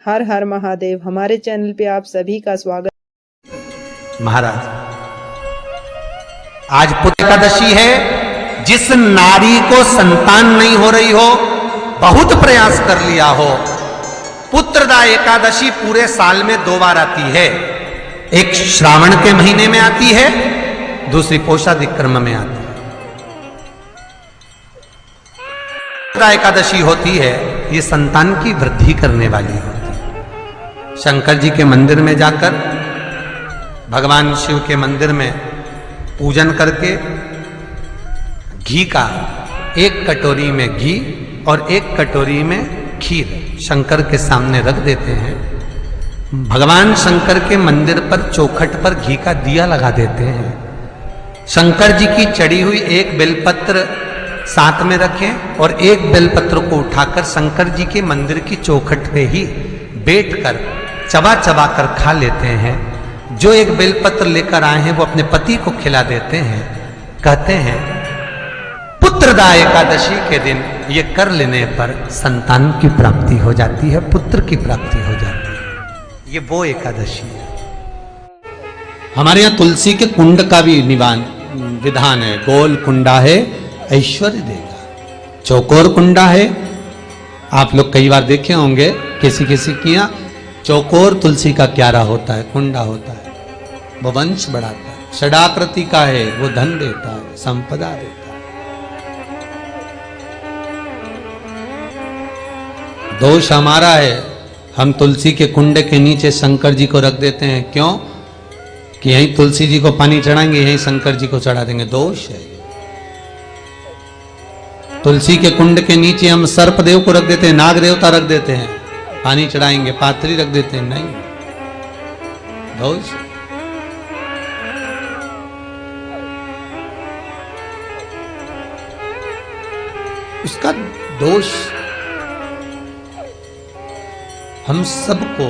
हर हर महादेव। हमारे चैनल पे आप सभी का स्वागत। महाराज, आज पुत्र एकादशी है। जिस नारी को संतान नहीं हो रही हो, बहुत प्रयास कर लिया हो, पुत्रदा एकादशी पूरे साल में 2 बार आती है। एक श्रावण के महीने में आती है, दूसरी पोषादिक्रम में आती है। पुत्रदा एकादशी होती है, ये संतान की वृद्धि करने वाली होती है। शंकर जी के मंदिर में जाकर, भगवान शिव के मंदिर में पूजन करके घी का 1 कटोरी में घी और 1 कटोरी में खीर शंकर के सामने रख देते हैं। भगवान शंकर के मंदिर पर चौखट पर घी का दिया लगा देते हैं। शंकर जी की चढ़ी हुई 1 बेलपत्र साथ में रखें और 1 बेलपत्र को उठाकर शंकर जी के मंदिर की चौखट पे ही बैठकर चबा चबा कर खा लेते हैं। जो 1 बेलपत्र लेकर आए हैं वो अपने पति को खिला देते हैं। कहते हैं पुत्रदा एकादशी के दिन ये कर लेने पर संतान की प्राप्ति हो जाती है, पुत्र की प्राप्ति हो जाती है। ये वो एकादशी है। हमारे यहाँ तुलसी के कुंड का भी विधान है। गोल कुंडा है ऐश्वर्य देगा, चौकोर कुंडा है। आप लोग कई बार देखे होंगे किसी किसी के यहाँ चौकोर तुलसी का क्यारा होता है, कुंडा होता है, वो वंश बढ़ाता है। षडाकृति का है, वो धन देता है, संपदा देता है। दोष हमारा है, हम तुलसी के कुंड के नीचे शंकर जी को रख देते हैं। क्यों? कि यहीं तुलसी जी को पानी चढ़ाएंगे, यहीं शंकर जी को चढ़ा देंगे। दोष है। तुलसी के कुंड के नीचे हम सर्पदेव को रख देते हैं, नाग देवता रख देते हैं, पानी चढ़ाएंगे, पात्री रख देते हैं। नहीं, दोष। उसका दोष हम सबको,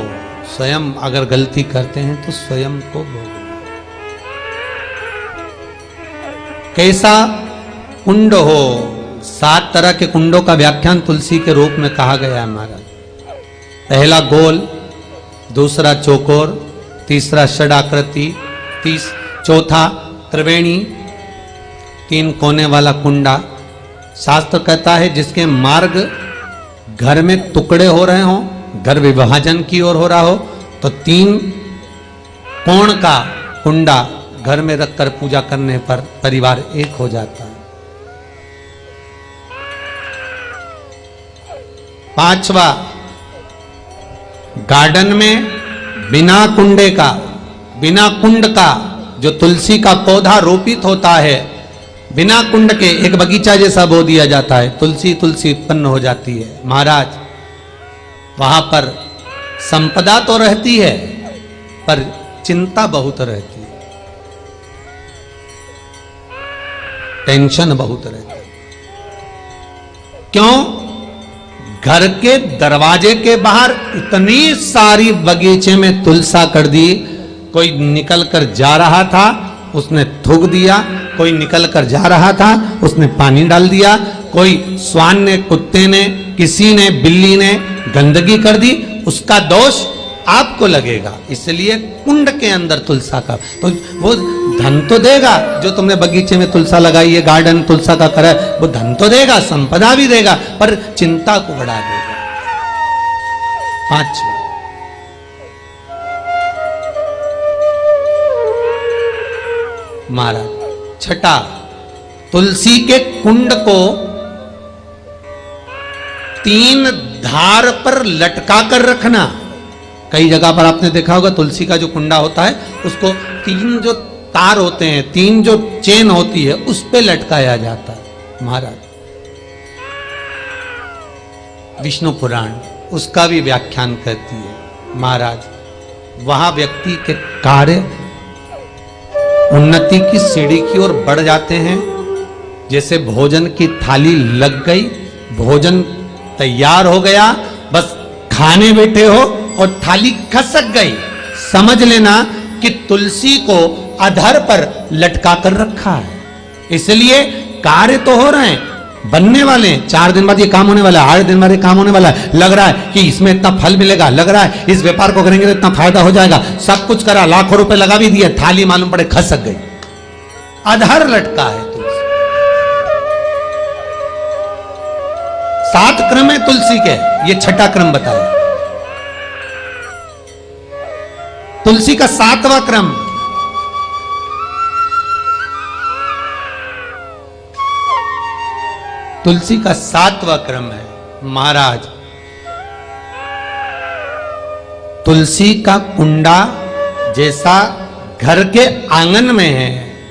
स्वयं अगर गलती करते हैं तो स्वयं को भोगना। कैसा कुंड हो, 7 तरह के कुंडों का व्याख्यान तुलसी के रूप में कहा गया है महाराज। पहला गोल, दूसरा चौकोर, तीसरा षडाकृति, चौथा त्रिवेणी, 3 कोने वाला कुंडा। शास्त्र कहता है जिसके मार्ग घर में टुकड़े हो रहे हों, घर विभाजन की ओर हो रहा हो, तो 3 कोण का कुंडा घर में रखकर पूजा करने पर परिवार एक हो जाता है। 5वां, गार्डन में बिना कुंड का जो तुलसी का पौधा रोपित होता है, बिना कुंड के एक बगीचा जैसा बो दिया जाता है, तुलसी उत्पन्न हो जाती है। महाराज, वहां पर संपदा तो रहती है पर चिंता बहुत रहती है, टेंशन बहुत रहती है। क्यों? घर के दरवाजे के बाहर इतनी सारी बगीचे में तुलसा कर दी। कोई निकल कर जा रहा था, उसने थूक दिया। कोई निकल कर जा रहा था, उसने पानी डाल दिया। कोई श्वान ने, कुत्ते ने, किसी ने, बिल्ली ने गंदगी कर दी, उसका दोष आपको लगेगा। इसलिए कुंड के अंदर तुलसा का, तो वो धन तो देगा। जो तुमने बगीचे में तुलसा लगाई है, गार्डन तुलसा का करा है, वो धन तो देगा, संपदा भी देगा, पर चिंता को बढ़ा देगा। 5वां, महाराज, 6ठा, तुलसी के कुंड को 3 धार पर लटका कर रखना। कई जगह पर आपने देखा होगा तुलसी का जो कुंडा होता है, उसको 3 जो तार होते हैं, 3 जो चेन होती है, उस पे लटकाया जाता है। महाराज, विष्णु पुराण उसका भी व्याख्यान करती है। महाराज, वहां व्यक्ति के कार्य उन्नति की सीढ़ी की ओर बढ़ जाते हैं। जैसे भोजन की थाली लग गई, भोजन तैयार हो गया, बस खाने बैठे हो और थाली खसक गई, समझ लेना कि तुलसी को अधर पर लटका कर रखा है। इसलिए कार्य तो हो रहे हैं, बनने वाले हैं, 4 दिन बाद ये काम होने वाला है, 8 दिन बाद ये काम होने वाला है, लग रहा है कि इसमें इतना फल मिलेगा, लग रहा है इस व्यापार को करेंगे तो इतना फायदा हो जाएगा, सब कुछ करा, लाखों रुपए लगा भी दिए, थाली मालूम पड़े खसक गई, अधर लटका है तुलसी। 7 क्रम है तुलसी के, ये छठा क्रम बताया। तुलसी का 7वां क्रम, तुलसी का 7वां क्रम है महाराज, तुलसी का कुंडा जैसा घर के आंगन में है,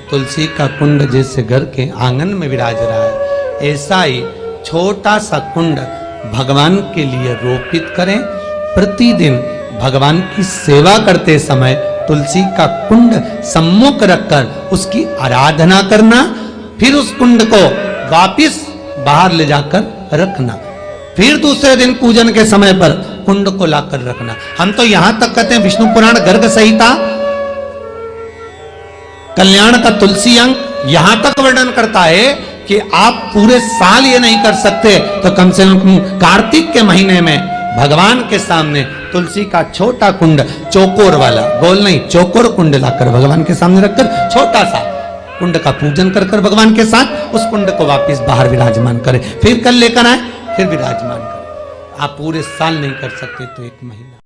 तुलसी का कुंड जैसे घर के आंगन में विराज रहा है, ऐसा ही छोटा सा कुंड भगवान के लिए रोपित करें। प्रतिदिन भगवान की सेवा करते समय तुलसी का कुंड सम्मुख रखकर उसकी आराधना करना, फिर उस कुंड को वापिस बाहर ले जाकर रखना, फिर दूसरे दिन पूजन के समय पर कुंड को लाकर रखना। हम तो यहां तक कहते हैं विष्णु पुराण गर्ग संहिता कल्याण का तुलसी अंग यहां तक वर्णन करता है कि आप पूरे साल ये नहीं कर सकते तो कम से कम कार्तिक के महीने में भगवान के सामने तुलसी का छोटा कुंड, चौकोर वाला, गोल नहीं, चौकोर कुंड लाकर भगवान के सामने रखकर छोटा सा कुंड का पूजन कर कर भगवान के साथ उस कुंड को वापस बाहर विराजमान करें, फिर कल लेकर आए, फिर विराजमान करें। आप पूरे साल नहीं कर सकते तो 1 महीना।